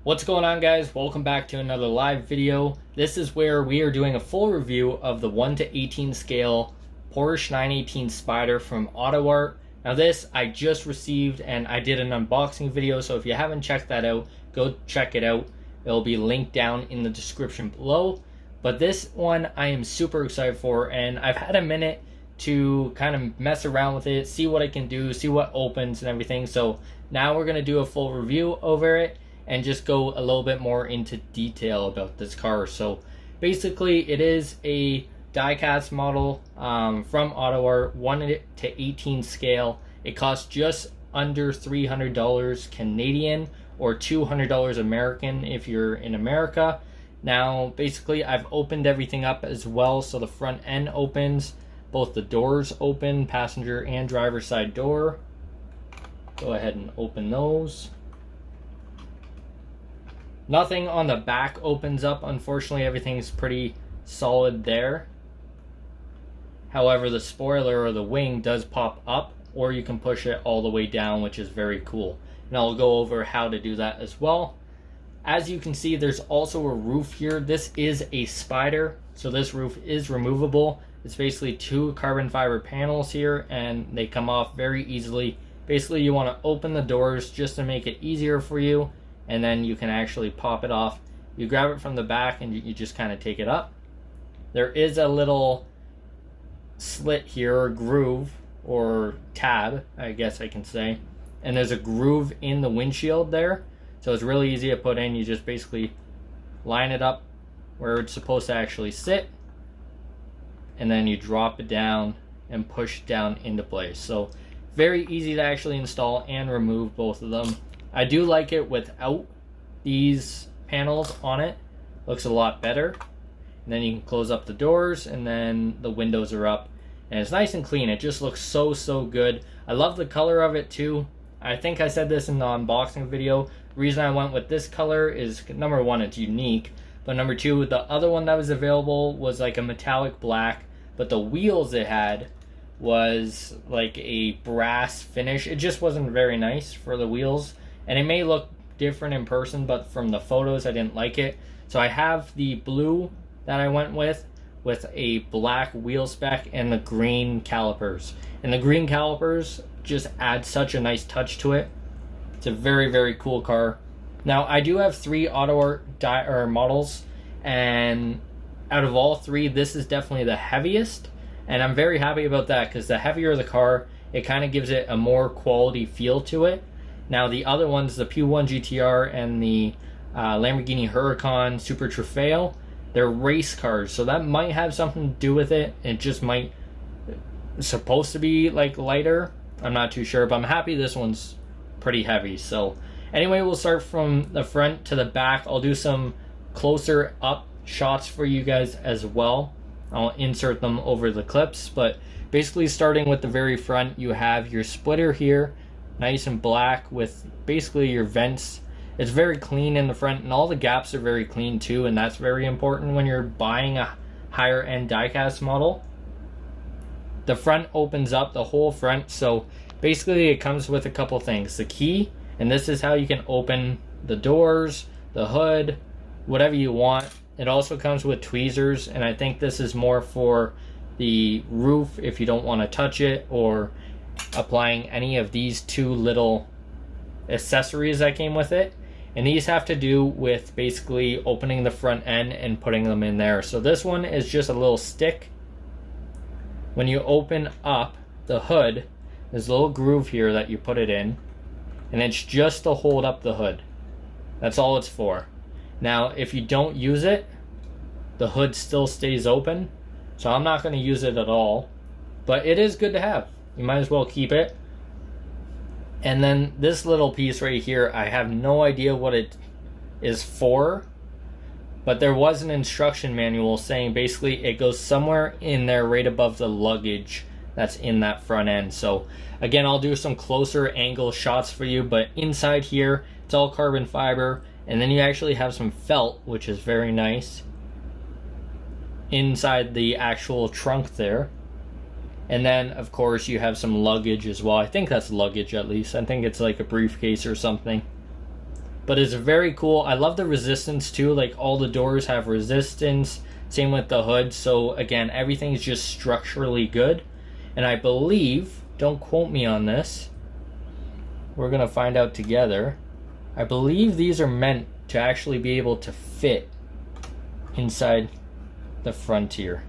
What's going on, guys? Welcome back to another live video. This is where we are doing a full review of the 1:18 scale Porsche 918 Spyder from AutoArt. Now this I just received and I did an unboxing video, so if you haven't checked that out, go check it out. It'll be linked down in the description below. But this one I am super excited for, and I've had a minute to kind of mess around with it, see what I can do, see what opens and everything. So now we're going to do a full review over it and just go a little bit more into detail about this car. So basically it is a die-cast model from AutoArt, 1:18 scale. It costs just under $300 Canadian or $200 American if you're in America. Now basically I've opened everything up as well, so the front end opens, both the doors open, passenger and driver side door. Go ahead and open those. Nothing on the back opens up, unfortunately. Everything's pretty solid there. However, the spoiler or the wing does pop up, or you can push it all the way down, which is very cool. And I'll go over how to do that as well. As you can see, there's also a roof here. This is a Spyder, so this roof is removable. It's basically two carbon fiber panels here, and they come off very easily. Basically, you want to open the doors just to make it easier for you, and then you can actually pop it off. You grab it from the back and you just kind of take it up. There is a little slit here, or groove, or tab, I guess I can say. And there's a groove in the windshield there. So it's really easy to put in. You just basically line it up where it's supposed to actually sit. And then you drop it down and push it down into place. So very easy to actually install and remove both of them. I do like it without these panels on it. Looks a lot better. And then you can close up the doors, and then the windows are up. And it's nice and clean. It just looks so good. I love the color of it too. I think I said this in the unboxing video. The reason I went with this color is, number one, it's unique. But number two, the other one that was available was like a metallic black. But the wheels it had was like a brass finish. It just wasn't very nice for the wheels. And it may look different in person, but from the photos I didn't like it. So I have the blue that I went with a black wheel spec and the green calipers. And the green calipers just add such a nice touch to it. It's a very cool car. Now I do have three AutoArt models, and out of all three, this is definitely the heaviest. And I'm very happy about that, because the heavier the car, it kind of gives it a more quality feel to it. Now the other ones, the P1 GTR and the Lamborghini Huracan Super Trofeo, they're race cars, so that might have something to do with it. It just might supposed to be like lighter. I'm not too sure, but I'm happy this one's pretty heavy. So anyway, we'll start from the front to the back. I'll do some closer up shots for you guys as well. I'll insert them over the clips, but basically starting with the very front, you have your splitter here, nice and black with basically your vents. It's very clean in the front, and all the gaps are very clean too, and that's very important when you're buying a higher end diecast model. The front opens up, the whole front, so basically it comes with a couple things. The key, and this is how you can open the doors, the hood, whatever you want. It also comes with tweezers, and I think this is more for the roof if you don't want to touch it, or applying any of these two little accessories that came with it. And these have to do with basically opening the front end and putting them in there. So this one is just a little stick. When you open up the hood, there's a little groove here that you put it in, and it's just to hold up the hood. That's all it's for. Now if you don't use it, the hood still stays open, so I'm not going to use it at all, but it is good to have. You might as well keep it. And then this little piece right here, I have no idea what it is for, but there was an instruction manual saying basically it goes somewhere in there right above the luggage that's in that front end. So again, I'll do some closer angle shots for you, but inside here, it's all carbon fiber, and then you actually have some felt, which is very nice, inside the actual trunk there. And then, of course, you have some luggage as well. I think that's luggage, at least. I think it's like a briefcase or something. but it's very cool. I love the resistance too, like all the doors have resistance, same with the hood. So again, everything's just structurally good. And I believe, don't quote me on this, we're gonna find out together, I believe these are meant to actually be able to fit inside the Frontier.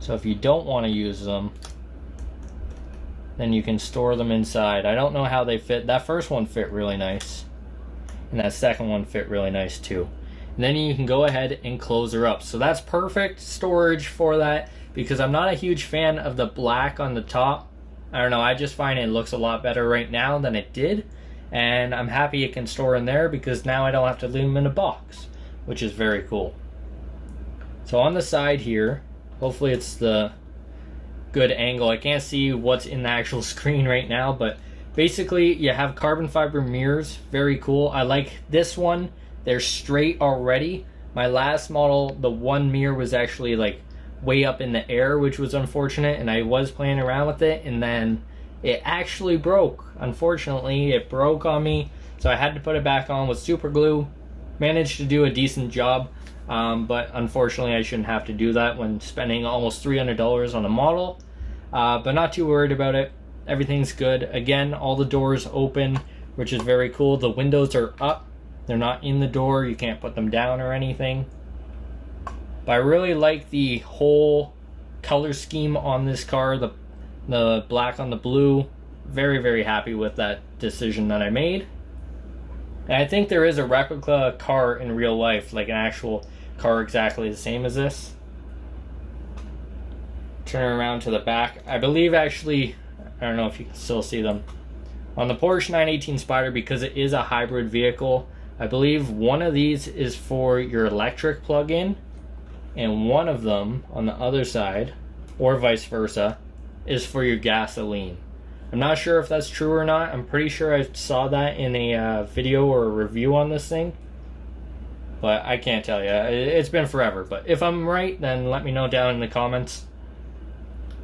So if you don't want to use them, then you can store them inside. I don't know how they fit. That first one fit really nice, and that second one fit really nice too. And then you can go ahead and close her up. So that's perfect storage for that, because I'm not a huge fan of the black on the top. I don't know, I just find it looks a lot better right now than it did. And I'm happy it can store in there because now I don't have to leave them in a box, which is very cool. So on the side here, hopefully it's the good angle. I can't see what's in the actual screen right now, but basically you have carbon fiber mirrors. Very cool. I like this one. They're straight already. My last model, the one mirror was actually like way up in the air, which was unfortunate, and I was playing around with it, and then it actually broke. Unfortunately, it broke on me, so I had to put it back on with super glue. Managed to do a decent job, but unfortunately I shouldn't have to do that when spending almost $300 on a model, but not too worried about it. Everything's good. Again, all the doors open, which is very cool. The windows are up. They're not in the door. You can't put them down or anything. But I really like the whole color scheme on this car, the black on the blue. Very, very happy with that decision that I made. And I think there is a replica car in real life, like an actual car exactly the same as this. Turn around to the back. I believe actually, I don't know if you can still see them. On the Porsche 918 Spyder, because it is a hybrid vehicle, I believe one of these is for your electric plug-in, and one of them on the other side, or vice versa, is for your gasoline. I'm not sure if that's true or not. I'm pretty sure I saw that in a video or a review on this thing, but I can't tell you. It's been forever, but if I'm right, then let me know down in the comments.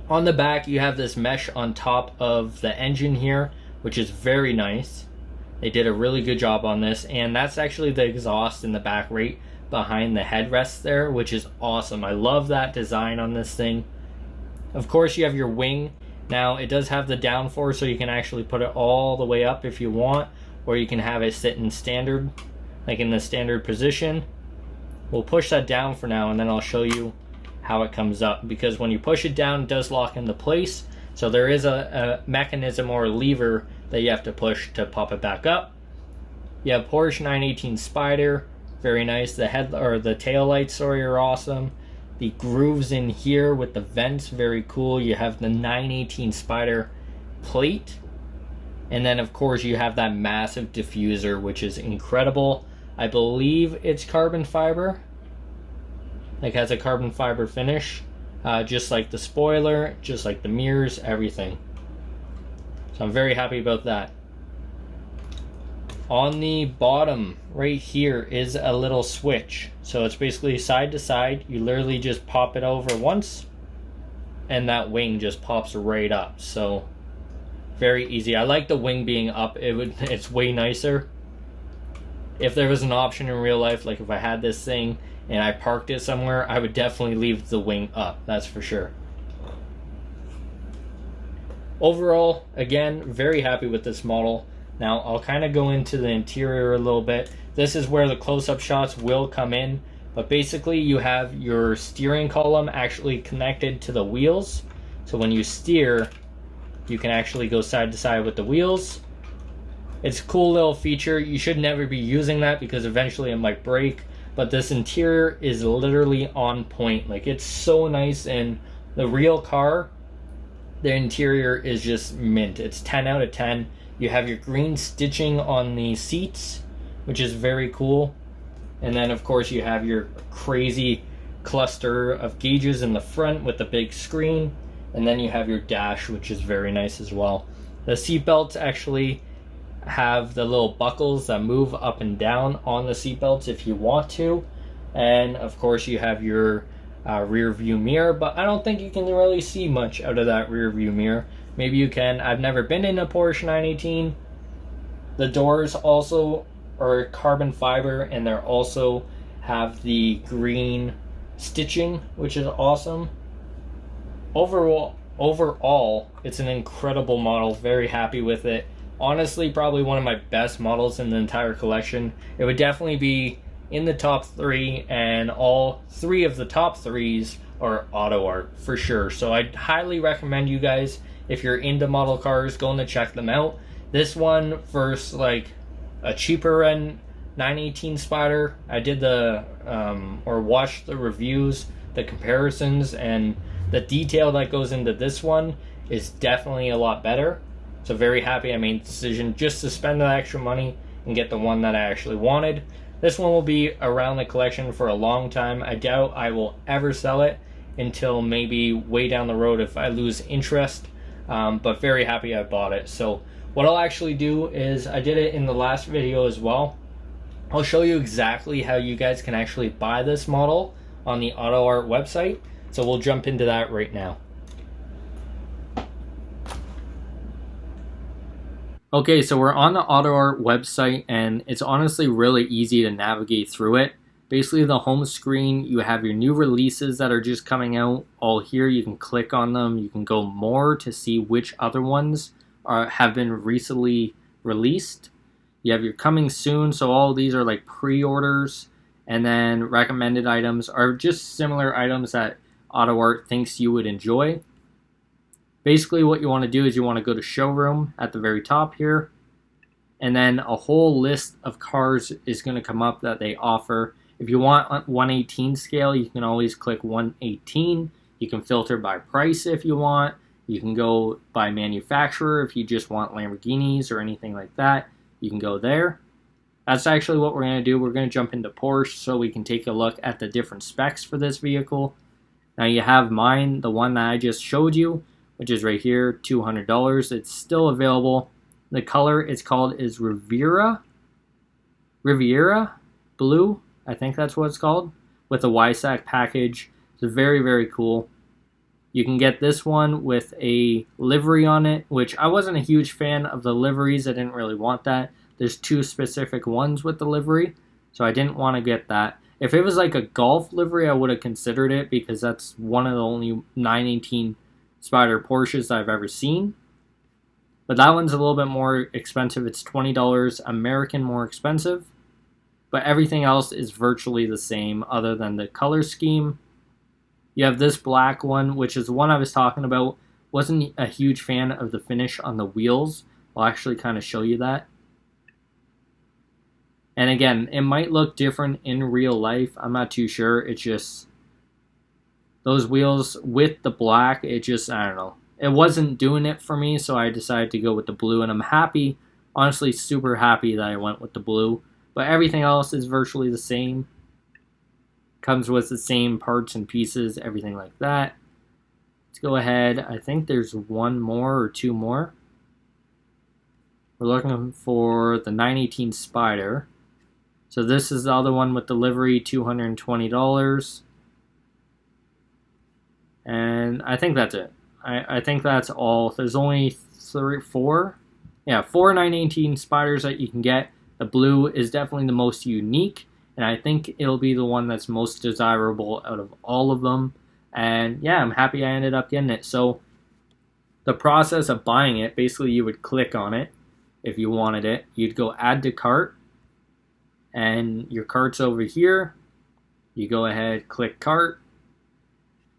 On the back, you have this mesh on top of the engine here, which is very nice. They did a really good job on this, and that's actually the exhaust in the back right behind the headrest there, which is awesome. I love that design on this thing. Of course, you have your wing. Now, it does have the downforce, so you can actually put it all the way up if you want, or you can have it sit in standard, like in the standard position. We'll push that down for now, and then I'll show you how it comes up, because when you push it down, it does lock into place. So there is a mechanism or a lever that you have to push to pop it back up. You have Porsche 918 Spyder, very nice. The head or the tail lights, sorry, are awesome. The grooves in here with the vents, very cool. You have the 918 Spyder plate, and then of course you have that massive diffuser, which is incredible. I believe it's carbon fiber, like has a carbon fiber finish, just like the spoiler, just like the mirrors, everything. So I'm very happy about that. On the bottom right here is a little switch. So it's basically side to side. You literally just pop it over once and that wing just pops right up. So very easy. I like the wing being up. It's way nicer. If there was an option in real life, like if I had this thing and I parked it somewhere, I would definitely leave the wing up. That's for sure. Overall, again, very happy with this model. Now, I'll kind of go into the interior a little bit. This is where the close-up shots will come in. But basically, you have your steering column actually connected to the wheels. So when you steer, you can actually go side to side with the wheels. It's a cool little feature. You should never be using that because eventually it might break. But this interior is literally on point. Like, it's so nice. And the real car, the interior is just mint. It's 10 out of 10. You have your green stitching on the seats, which is very cool. And then, of course, you have your crazy cluster of gauges in the front with the big screen. And then you have your dash, which is very nice as well. The seat belts actually have the little buckles that move up and down on the seat belts if you want to. And, of course, you have your rear view mirror, but I don't think you can really see much out of that rear view mirror. maybe you can. I've never been in a Porsche 918. The doors also are carbon fiber, and they're also have the green stitching, which is awesome. Overall, it's an incredible model. Very happy with it. Honestly, probably one of my best models in the entire collection. It would definitely be in the top 3, and all 3 of the top 3s are AutoArt for sure. So I'd highly recommend you guys, if you're into model cars, going to check them out. This one versus like a cheaper end 918 Spyder, I did the or watched the reviews, the comparisons, and the detail that goes into this one is definitely a lot better. So very happy I made the decision just to spend the extra money and get the one that I actually wanted. This one will be around the collection for a long time. I doubt I will ever sell it until maybe way down the road if I lose interest. But very happy I bought it. So what I'll actually do is, I did it in the last video as well. I'll show you exactly how you guys can actually buy this model on the AutoArt website. So we'll jump into that right now. Okay, so we're on the AutoArt website, and it's honestly really easy to navigate through it. Basically, the home screen, you have your new releases that are just coming out. All here, you can click on them. You can go more to see which other ones have been recently released. You have your coming soon, so all of these are like pre-orders. And then recommended items are just similar items that AutoArt thinks you would enjoy. Basically, what you want to do is you want to go to showroom at the very top here, and then a whole list of cars is going to come up that they offer. If you want 118 scale, you can always click 118. You can filter by price if you want. You can go by manufacturer if you just want Lamborghinis or anything like that. You can go there. That's actually what we're going to do. We're going to jump into Porsche so we can take a look at the different specs for this vehicle. Now you have mine, the one that I just showed you, which is right here, $200. It's still available. The color it's called is Riviera Blue, I think that's what it's called, with a YSAC package. It's very, very cool. You can get this one with a livery on it, which I wasn't a huge fan of the liveries. I didn't really want that. There's 2 specific ones with the livery, so I didn't want to get that. If it was like a Golf livery, I would have considered it, because that's one of the only 918 Spyder Porsches I've ever seen. But that one's a little bit more expensive. It's $20 American more expensive. But everything else is virtually the same other than the color scheme. You have this black one, which is the one I was talking about. Wasn't a huge fan of the finish on the wheels. I'll actually kind of show you that. And again, it might look different in real life. I'm not too sure. It's just those wheels with the black, it just, I don't know. It wasn't doing it for me, so I decided to go with the blue. And I'm happy, honestly super happy that I went with the blue. But everything else is virtually the same. Comes with the same parts and pieces, everything like that. Let's go ahead. I think there's one more or 2 more. We're looking for the 918 Spyder. So this is the other one with the livery, $220. And I think that's it. I think that's all. There's only 4 918 Spyders that you can get. The blue is definitely the most unique, and I think it'll be the one that's most desirable out of all of them. And yeah, I'm happy I ended up getting it. So the process of buying it, basically you would click on it if you wanted it. You'd go add to cart, and your cart's over here. You go ahead, click cart,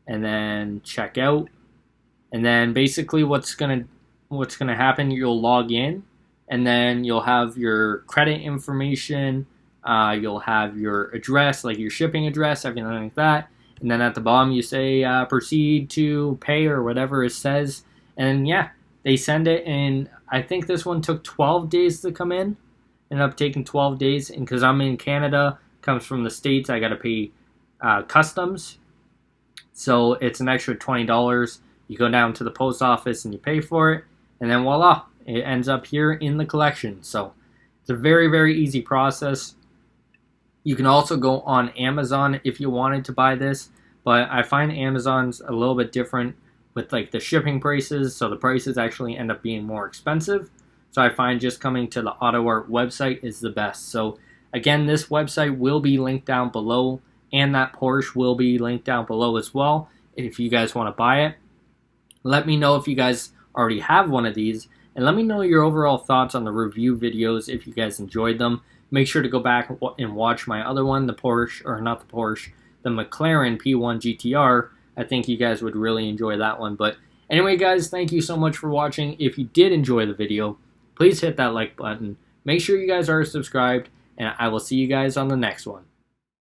and then check out. And then basically what's gonna happen, you'll log in, and then you'll have your credit information, you'll have your address, like your shipping address, everything like that. And then at the bottom you say proceed to pay or whatever it says. And yeah, they send it, and I think this one took 12 days to come in. Ended up taking 12 days, and because I'm in Canada, comes from the States, I gotta pay customs. So it's an extra $20. You go down to the post office and you pay for it, and then voila, it ends up here in the collection. So it's a very, very easy process. You can also go on Amazon if you wanted to buy this, but I find Amazon's a little bit different with like the shipping prices, so the prices actually end up being more expensive. So I find just coming to the AutoArt website is the best. So again, this website will be linked down below, and that Porsche will be linked down below as well if you guys want to buy it. Let me know if you guys already have one of these, and let me know your overall thoughts on the review videos if you guys enjoyed them. Make sure to go back and watch my other one, the Porsche, or not the Porsche, the McLaren P1 GTR. I think you guys would really enjoy that one. But anyway, guys, thank you so much for watching. If you did enjoy the video, please hit that like button. Make sure you guys are subscribed, and I will see you guys on the next one.